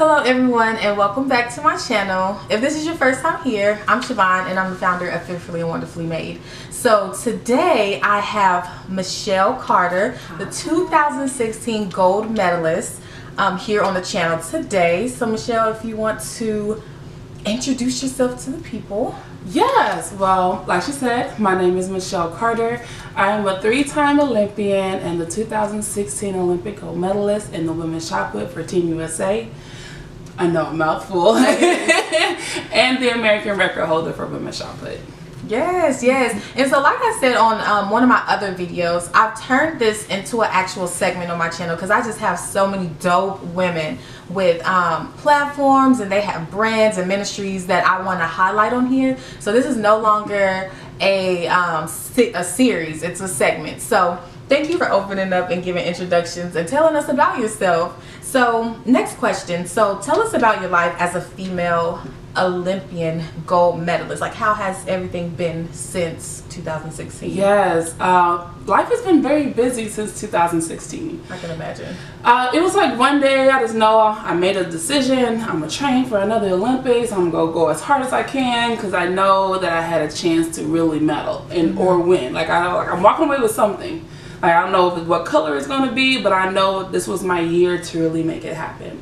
Hello everyone and welcome back to my channel. If this is your first time here, I'm Siobhan and I'm the founder of Fearfully and Wonderfully Made. So today I have Michelle Carter, the 2016 gold medalist, here on the channel today. So Michelle, if you want to introduce yourself to the people. Yes, well, like she said, my name is Michelle Carter. I am a three-time Olympian and the 2016 Olympic gold medalist in the women's shot put for Team USA. I know, a mouthful. And the American record holder for women's shot put. Yes. And so like I said on one of my other videos, I've turned this into an actual segment on my channel because I just have so many dope women with platforms, and they have brands and ministries that I want to highlight on here. So this is no longer a series, it's a segment. So thank you for opening up and giving introductions and telling us about yourself. So next question, so tell us about your life as a female Olympian gold medalist. Like, how has everything been since 2016? Yes, life has been very busy since 2016. I can imagine. It was like one day I just know I made a decision. I'm gonna train for another Olympics. I'm gonna go as hard as I can because I know that I had a chance to really medal and or win. Like I'm walking away with something. Like, I don't know what color it's going to be, but I know this was my year to really make it happen.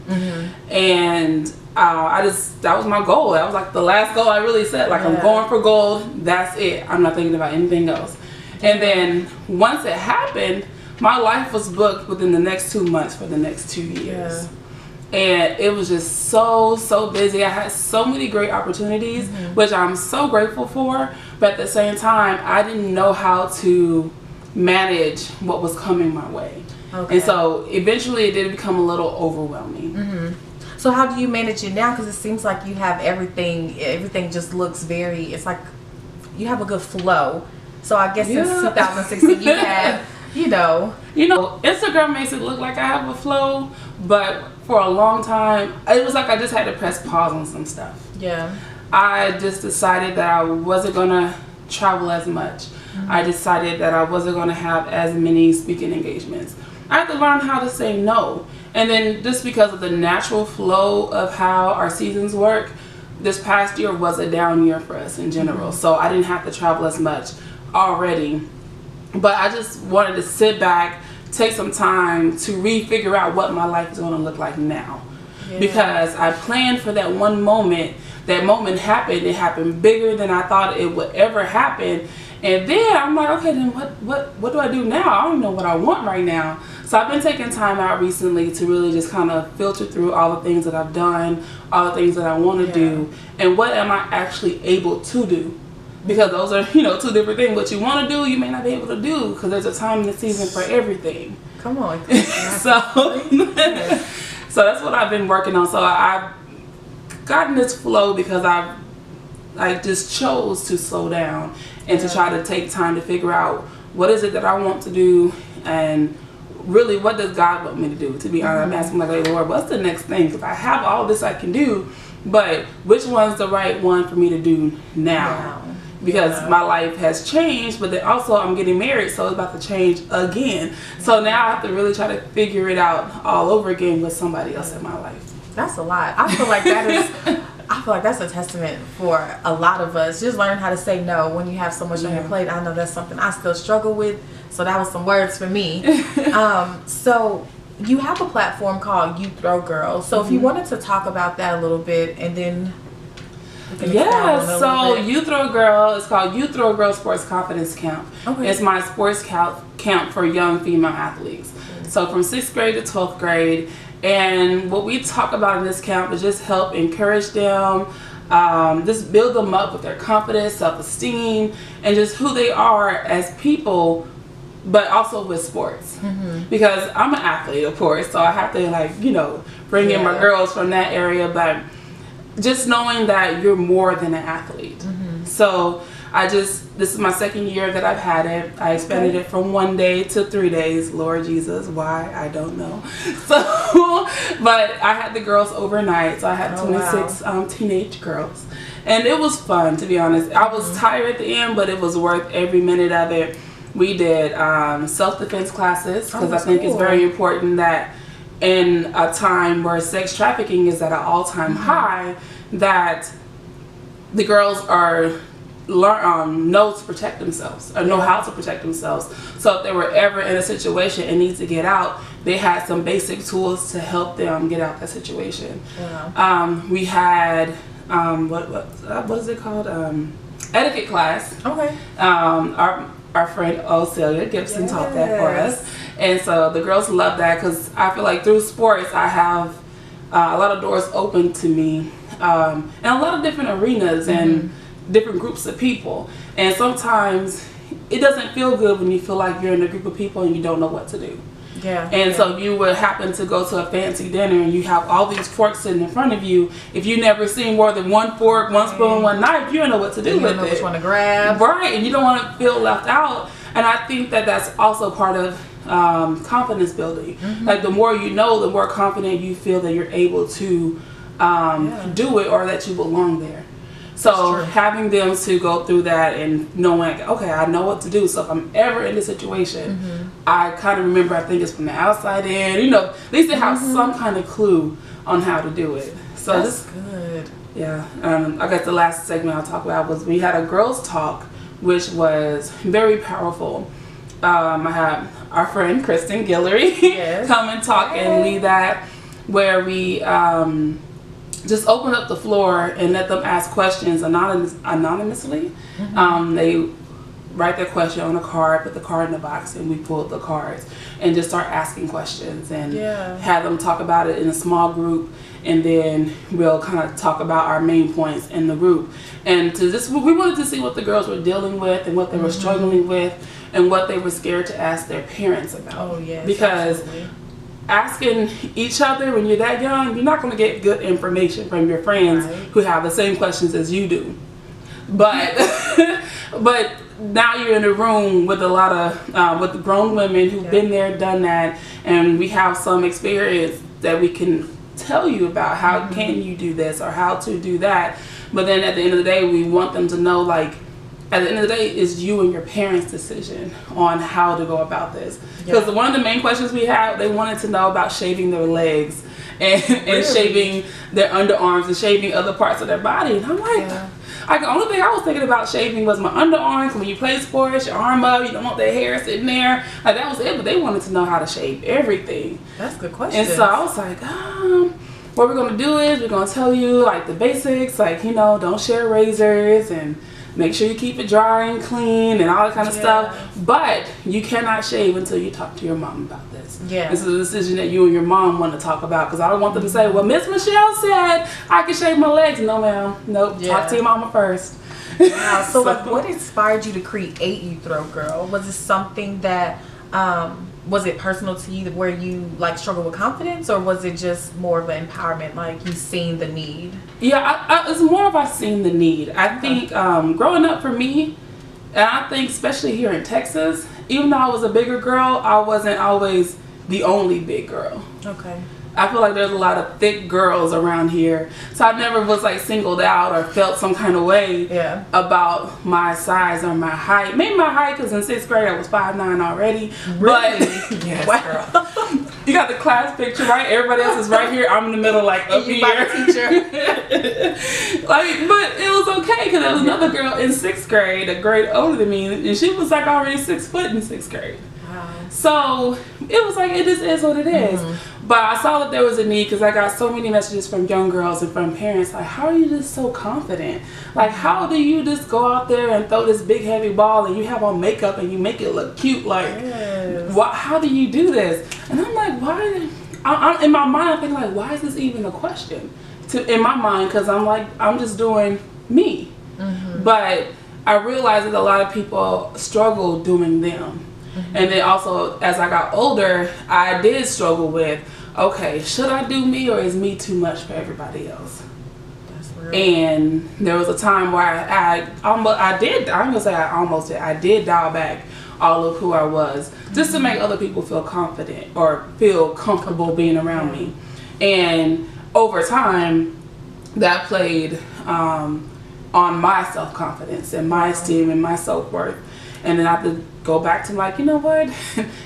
And that was my goal. That was like the last goal I really set. Like, I'm going for gold. That's it. I'm not thinking about anything else. And then once it happened, my life was booked within the next 2 months for the next 2 years. And it was just so busy. I had so many great opportunities, which I'm so grateful for. But at the same time, I didn't know how to manage what was coming my way. And so eventually it did become a little overwhelming. So how do you manage it now? Because it seems like you have everything just looks very, it's like you have a good flow. So I guess since 2016 you have, you know, Instagram makes it look like I have a flow, but for a long time it was like I just had to press pause on some stuff. I just decided that I wasn't gonna travel as much. I decided that I wasn't going to have as many speaking engagements. I had to learn how to say no. And then just because of the natural flow of how our seasons work, this past year was a down year for us in general. So I didn't have to travel as much already. But I just wanted to sit back, take some time to refigure out what my life is going to look like now. Because I planned for that one moment. That moment happened. It happened bigger than I thought it would ever happen. And then I'm like, okay, then what do I do now? I don't know what I want right now. So I've been taking time out recently to really just kind of filter through all the things that I've done, all the things that I want to do, and what am I actually able to do? Because those are, two different things. What you want to do, you may not be able to do because there's a time in the season for everything. Come on. So that's what I've been working on. So I've gotten this flow because I just chose to slow down and to try to take time to figure out what is it that I want to do, and really what does God want me to do. To be honest, I'm asking like, Lord, what's the next thing? Because I have all this I can do, but which one's the right one for me to do now? Because my life has changed, but then also I'm getting married, so it's about to change again. So now I have to really try to figure it out all over again with somebody else in my life. That's a lot. I feel like that's a testament for a lot of us. Just learn how to say no when you have so much on your plate. I know that's something I still struggle with. So that was some words for me. So you have a platform called You Throw Girl. So if you wanted to talk about that a little bit, and then so You Throw Girl is called You Throw Girl Sports Confidence Camp. It's my sports camp for young female athletes. So from 6th grade to 12th grade. And what we talk about in this camp is just help encourage them, just build them up with their confidence, self-esteem, and just who they are as people, but also with sports. Because I'm an athlete, of course, so I have to bring in my girls from that area, but just knowing that you're more than an athlete. So this is my second year that I've had it. I expanded it from 1 day to 3 days. Lord Jesus, why? I don't know. So, but I had the girls overnight. So I had 26 teenage girls. And it was fun, to be honest. I was tired at the end, but it was worth every minute of it. We did self-defense classes because I think it's very important that in a time where sex trafficking is at an all-time high, that the girls are know to protect themselves, or know how to protect themselves. So if they were ever in a situation and need to get out, they had some basic tools to help them get out that situation. We had what is it called? Etiquette class. Okay. Our friend Celia Gibson taught that for us, and so the girls love that, because I feel like through sports I have a lot of doors open to me, and a lot of different arenas and different groups of people. And sometimes it doesn't feel good when you feel like you're in a group of people and you don't know what to do. So if you would happen to go to a fancy dinner and you have all these forks sitting in front of you, if you never seen more than one fork, one spoon, one knife, you don't know what to do with it. You don't know which one to grab. Right, and you don't want to feel left out. And I think that that's also part of confidence building. Like the more you know, the more confident you feel that you're able to do it, or that you belong there. So having them to go through that and knowing, okay, I know what to do. So if I'm ever in this situation, I kind of remember, I think it's from the outside in, you know, at least they have some kind of clue on how to do it. So that's good. Yeah. I guess the last segment I'll talk about was we had a girls talk, which was very powerful. I had our friend Kristen Guillory come and talk and lead that, where we just open up the floor and let them ask questions anonymously. They write their question on a card, put the card in the box, and we pulled the cards and just start asking questions and have them talk about it in a small group, and then we'll kind of talk about our main points in the group. And to just, we wanted to see what the girls were dealing with and what they were struggling with and what they were scared to ask their parents about. Because asking each other when you're that young, you're not going to get good information from your friends who have the same questions as you do. But but now you're in a room with a lot of with grown women who've been there, done that, and we have some experience that we can tell you about how can you do this or how to do that. But then at the end of the day, we want them to know, like, at the end of the day, it's you and your parents' decision on how to go about this. Because one of the main questions we had, they wanted to know about shaving their legs and shaving their underarms and shaving other parts of their body. And I'm like, the only thing I was thinking about shaving was my underarms. When you play sports, your arm up, you don't want their hair sitting there. Like, that was it. But they wanted to know how to shave everything. That's a good question. And so I was like, what we're going to do is we're going to tell you, like, the basics. Like, you know, don't share razors and make sure you keep it dry and clean and all that kind of stuff. But you cannot shave until you talk to your mom about this. This is a decision that you and your mom want to talk about. Because I don't want them to say, well, Miss Michelle said I can shave my legs. No, ma'am. Nope. Talk to your mama first. So like, what inspired you to create You Throw Girl? Was it something that was it personal to you, where you like struggle with confidence, or was it just more of an empowerment, like you seen the need? It's more of I seen the need. I think growing up for me, and I think especially here in Texas, even though I was a bigger girl, I wasn't always the only big girl. I feel like there's a lot of thick girls around here, so I never was like singled out or felt some kind of way about my size or my height. Maybe my height, because in 6th grade I was 5'9" already. Really? But girl. You got the class picture, right? Everybody else is right here. I'm in the middle, like up here. Teacher. Like, but it was okay, because there was another girl in 6th grade, a grade older than me, and she was like already 6 foot in 6th grade. So it was like, it just is what it is. But I saw that there was a need, because I got so many messages from young girls and from parents like, how are you just so confident? Like, how do you just go out there and throw this big heavy ball and you have on makeup and you make it look cute? Like, how do you do this? And I'm like, why? I'm in my mind, I'm thinking like, why is this even a question? In my mind, because I'm like, I'm just doing me. But I realized that a lot of people struggle doing them. And then also, as I got older, I did struggle with, okay, should I do me, or is me too much for everybody else? That's real. And there was a time where I did dial back all of who I was, just to make other people feel confident or feel comfortable being around me. And over time, that played on my self-confidence and my esteem and my self-worth. And then I have to go back to like, you know what?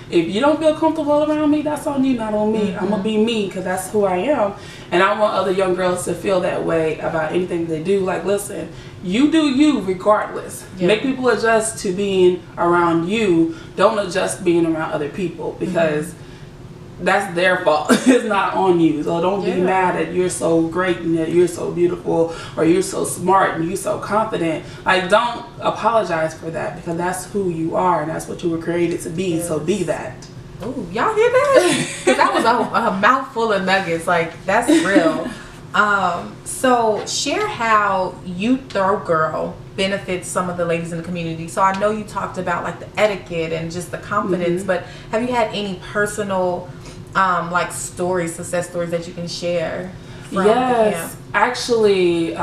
If you don't feel comfortable around me, that's on you, not on me. I'm going to be me because that's who I am. And I want other young girls to feel that way about anything they do. Like, listen, you do you regardless. Make people adjust to being around you. Don't adjust being around other people because that's their fault. It's not on you. So don't be mad that you're so great and that you're so beautiful or you're so smart and you're so confident. Like, don't apologize for that because that's who you are and that's what you were created to be. So be that. Oh, y'all hear that? Because that was a mouthful of nuggets. Like, that's real. So share how You Throw Girl benefits some of the ladies in the community. So I know you talked about like the etiquette and just the confidence, but have you had any personal like stories, success stories that you can share from the camp? Actually,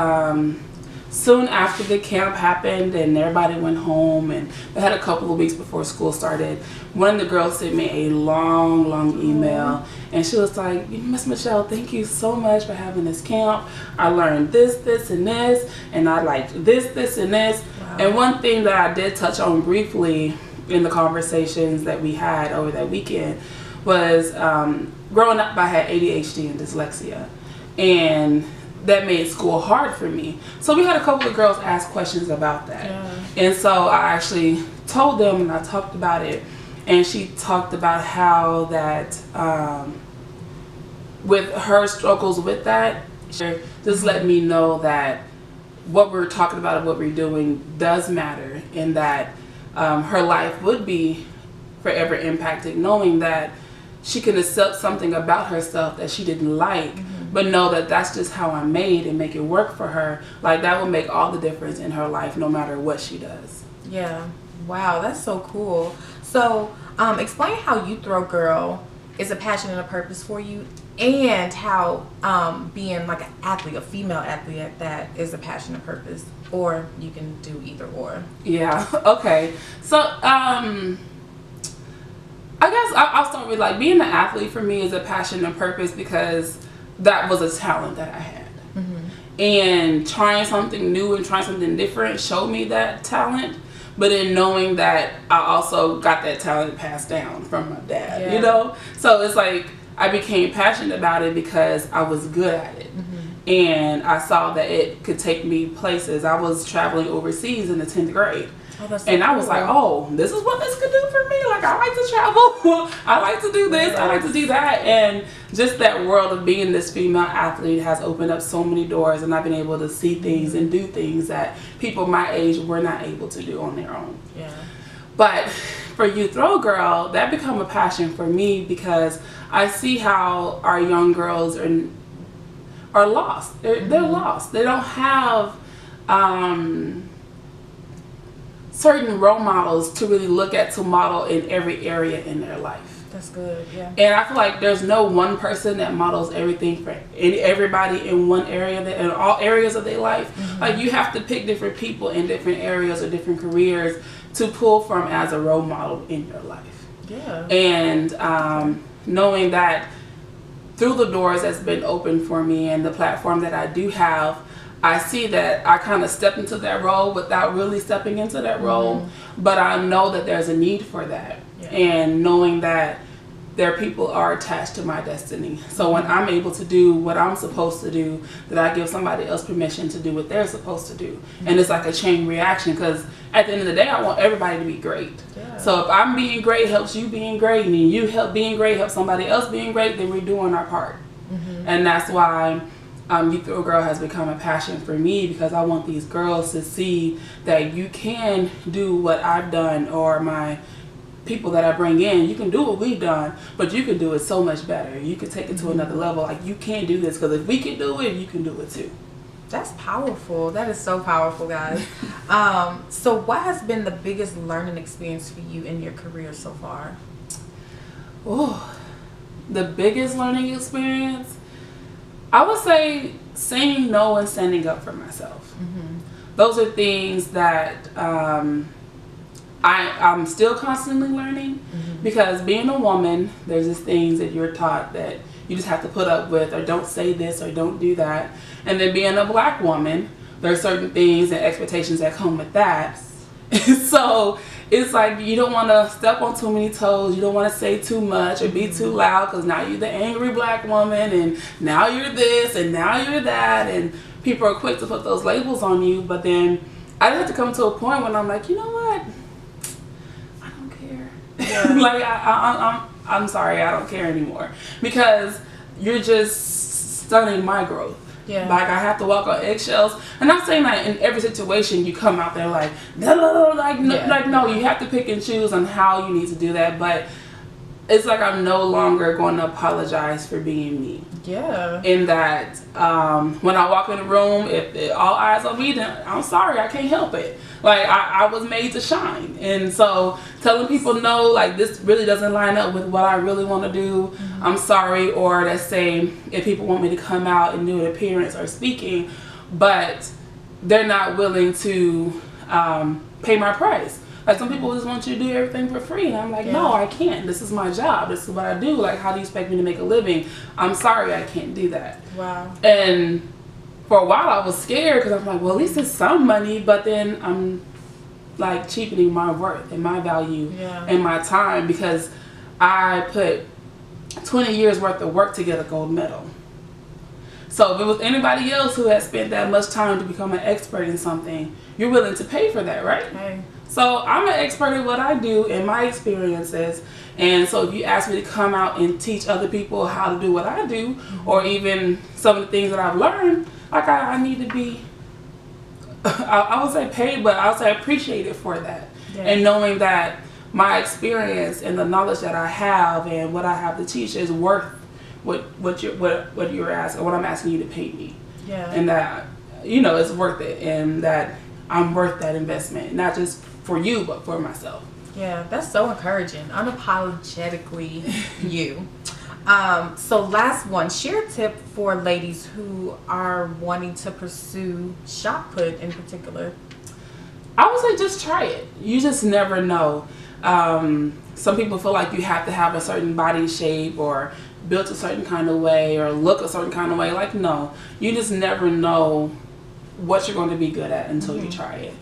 soon after the camp happened and everybody went home and they had a couple of weeks before school started, one of the girls sent me a long email and she was like, Miss Michelle, thank you so much for having this camp. I learned this and this and I liked this and this. And one thing that I did touch on briefly in the conversations that we had over that weekend was growing up I had ADHD and dyslexia, and that made school hard for me. So we had a couple of girls ask questions about that. And so I actually told them and I talked about it, and she talked about how that with her struggles with that, she just let me know that what we're talking about and what we're doing does matter, and that her life would be forever impacted, knowing that she can accept something about herself that she didn't like, but know that that's just how I'm made and make it work for her. Like, that will make all the difference in her life no matter what she does. Yeah. Wow, that's so cool. So explain how You Throw Girl is a passion and a purpose for you, and how being like an athlete, a female athlete, that is a passion and purpose, or you can do either or. Yeah. Okay. So I guess I'll start with like being an athlete for me is a passion and purpose because that was a talent that I had. And trying something new and trying something different showed me that talent, but then knowing that I also got that talent passed down from my dad, you know? So it's like I became passionate about it because I was good at it. And I saw that it could take me places. I was traveling overseas in the 10th grade. And I was like, oh, this is what this could do for me. Like, I like to travel. I like to do this. I like to do that. And just that world of being this female athlete has opened up so many doors. And I've been able to see things and do things that people my age were not able to do on their own. But for You Throw Girl, that become a passion for me because I see how our young girls are lost. They're lost. They don't have certain role models to really look at, to model in every area in their life. That's good, yeah. And I feel like there's no one person that models everything for everybody in one area, in all areas of their life. Like, you have to pick different people in different areas or different careers to pull from as a role model in your life. And knowing that through the doors that's been opened for me and the platform that I do have, I see that I kind of stepped into that role without really stepping into that role, but I know that there's a need for that. And knowing that their people are attached to my destiny. So when I'm able to do what I'm supposed to do, that I give somebody else permission to do what they're supposed to do. And it's like a chain reaction, because at the end of the day, I want everybody to be great. So if I'm being great helps you being great, and you help being great helps somebody else being great, then we're doing our part. And that's why You Throw Girl has become a passion for me, because I want these girls to see that you can do what I've done, or my people that I bring in. You can do what we've done, but you can do it so much better. You can take it to another level. Like, you can do this, because if we can do it, you can do it too. That's powerful. That is so powerful, guys. So what has been the biggest learning experience for you in your career so far? Oh, the biggest learning experience, I would say saying no and standing up for myself. Those are things that I'm still constantly learning, because being a woman, there's just things that you're taught that you just have to put up with, or don't say this, or don't do that. And then being a black woman, there are certain things and expectations that come with that. So it's like you don't want to step on too many toes. You don't want to say too much or be too loud, because now you're the angry black woman, and now you're this, and now you're that, and people are quick to put those labels on you. But then I had to come to a point when I'm like, you know what? I don't care. Yeah. Like I'm sorry, I don't care anymore, because you're just stunning my growth. Yeah. Like I have to walk on eggshells. I'm not saying that in every situation you come out there like, no, you have to pick and choose on how you need to do that. But it's like I'm no longer going to apologize for being me. Yeah. In that when I walk in the room, if all eyes on me, then I'm sorry, I can't help it. Like I was made to shine. And so telling people no, like this really doesn't line up with what I really want to do, mm-hmm. I'm sorry. Or let's say if people want me to come out and do an appearance or speaking, but they're not willing to pay my price. Like some people just want you to do everything for free, and I'm like, no, I can't. This is my job. This is what I do. Like, how do you expect me to make a living? I'm sorry, I can't do that. Wow. And for a while, I was scared, because I'm like, well, at least it's some money, but then I'm like cheapening my worth and my value and my time, because I put 20 years worth of work to get a gold medal. So if it was anybody else who had spent that much time to become an expert in something, you're willing to pay for that, right? Hey. So I'm an expert in what I do and my experiences. And so if you ask me to come out and teach other people how to do what I do, mm-hmm. or even some of the things that I've learned, like I need to be, I would say paid, but I'll say appreciated for that. Yeah. And knowing that my experience and the knowledge that I have and what I have to teach is worth what you're asking, what I'm asking you to pay me. Yeah. And that, it's worth it, and that I'm worth that investment, not just for you, but for myself. Yeah, that's so encouraging. Unapologetically you. So last one, share a tip for ladies who are wanting to pursue shot put in particular. I would say just try it. You just never know. Some people feel like you have to have a certain body shape or built a certain kind of way or look a certain kind of way. Like, no, you just never know what you're going to be good at until mm-hmm. you try it.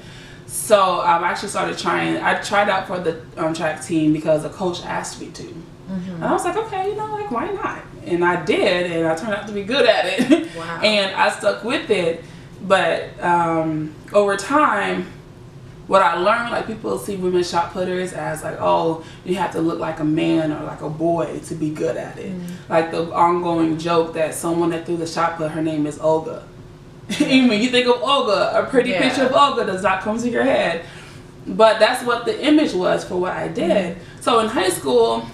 So I've actually started trying. I tried out for the track team because a coach asked me to. Mm-hmm. And I was like, okay, why not? And I did, and I turned out to be good at it. Wow. And I stuck with it. But over time, what I learned, like people see women shot putters as like, oh, you have to look like a man or like a boy to be good at it. Mm-hmm. Like the ongoing joke that someone that threw the shot put, her name is Olga. Even when you think of Olga, a pretty picture of Olga does not come to your head. But that's what the image was for what I did. Mm-hmm. So in high school,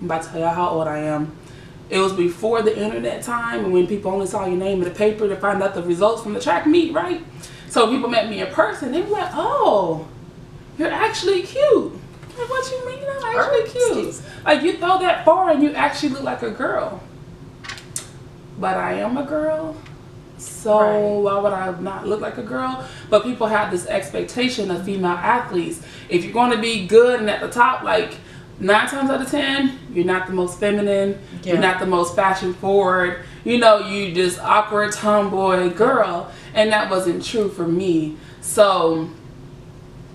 I'm about to tell y'all how old I am. It was before the internet time, and when people only saw your name in the paper to find out the results from the track meet, right? So people met me in person. They were like, oh, you're actually cute. Like, what you mean I'm actually cute? Like, you throw that far and you actually look like a girl. But I am a girl. So why would I not look like a girl? But people have this expectation of female athletes. If you're going to be good and at the top, like 9 times out of 10, you're not the most feminine. Yeah. You're not the most fashion forward. You just awkward tomboy girl. And that wasn't true for me. So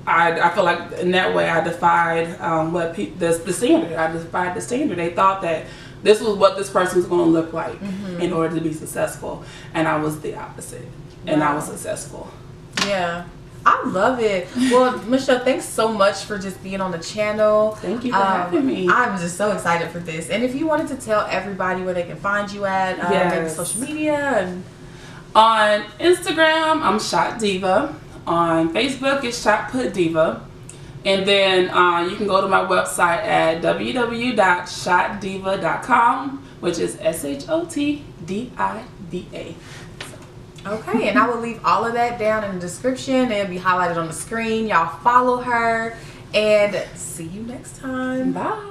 I feel like in that way I defied the standard. I defied the standard. They thought that this was what this person was going to look like mm-hmm. in order to be successful. And I was the opposite. Wow. And I was successful. Yeah. I love it. Well, Michelle, thanks so much for just being on the channel. Thank you for having me. I'm just so excited for this. And if you wanted to tell everybody where they can find you at, maybe social media. And on Instagram, I'm Shot Diva. On Facebook, it's Shot Put Diva. And then you can go to my website at www.shotdiva.com, which is SHOTDIVA. Okay, and I will leave all of that down in the description. It'll be highlighted on the screen. Y'all follow her, and see you next time. Bye.